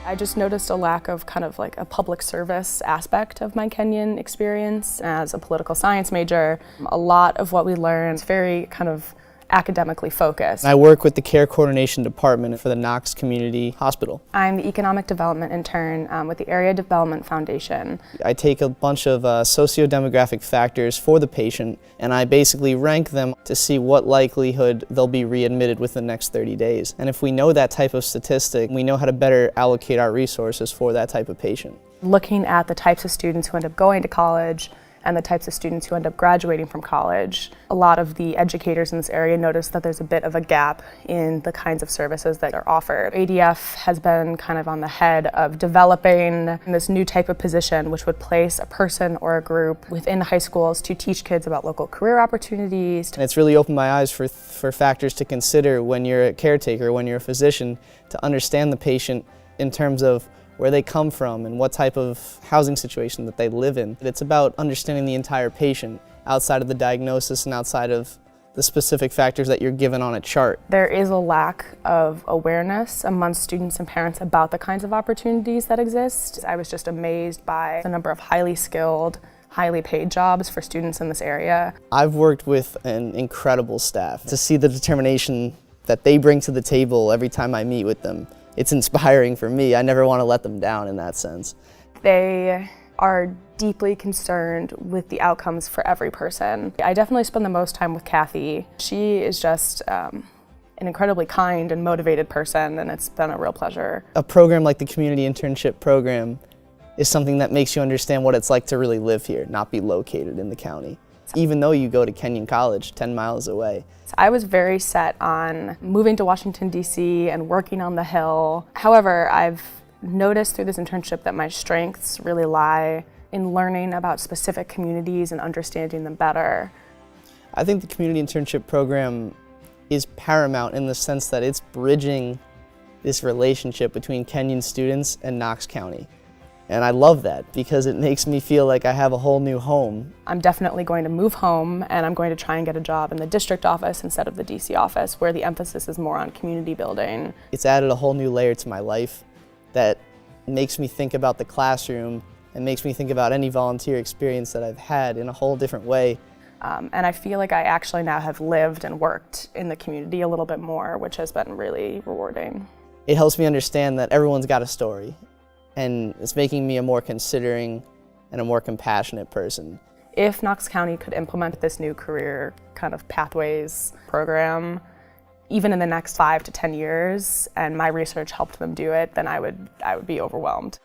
I just noticed a lack of kind of like a public service aspect of my Kenyon experience. As a political science major, a lot of what we learn is very kind of academically focused. I work with the Care Coordination Department for the Knox Community Hospital. I'm the Economic Development Intern with the Area Development Foundation. I take a bunch of socio-demographic factors for the patient, and I basically rank them to see what likelihood they'll be readmitted within the next 30 days. And if we know that type of statistic, we know how to better allocate our resources for that type of patient. Looking at the types of students who end up going to college and the types of students who end up graduating from college, a lot of the educators in this area notice that there's a bit of a gap in the kinds of services that are offered. ADF has been kind of on the head of developing this new type of position which would place a person or a group within high schools to teach kids about local career opportunities. And it's really opened my eyes for factors to consider when you're a caretaker, when you're a physician, to understand the patient in terms of where they come from and what type of housing situation that they live in. It's about understanding the entire patient outside of the diagnosis and outside of the specific factors that you're given on a chart. There is a lack of awareness amongst students and parents about the kinds of opportunities that exist. I was just amazed by the number of highly skilled, highly paid jobs for students in this area. I've worked with an incredible staff. To see the determination that they bring to the table every time I meet with them, it's inspiring for me. I never want to let them down in that sense. They are deeply concerned with the outcomes for every person. I definitely spend the most time with Kathy. She is just an incredibly kind and motivated person, and it's been a real pleasure. A program like the Community Internship Program is something that makes you understand what it's like to really live here, not be located in the county, even though you go to Kenyon College 10 miles away. I was very set on moving to Washington, D.C. and working on the Hill. However, I've noticed through this internship that my strengths really lie in learning about specific communities and understanding them better. I think the Community Internship Program is paramount in the sense that it's bridging this relationship between Kenyon students and Knox County. And I love that because it makes me feel like I have a whole new home. I'm definitely going to move home, and I'm going to try and get a job in the district office instead of the DC office, where the emphasis is more on community building. It's added a whole new layer to my life that makes me think about the classroom and makes me think about any volunteer experience that I've had in a whole different way. And I feel like I actually now have lived and worked in the community a little bit more, which has been really rewarding. It helps me understand that everyone's got a story. And it's making me a more considering and a more compassionate person. If Knox County could implement this new career kind of pathways program, even in the next 5 to 10 years, and my research helped them do it, then I would be overwhelmed.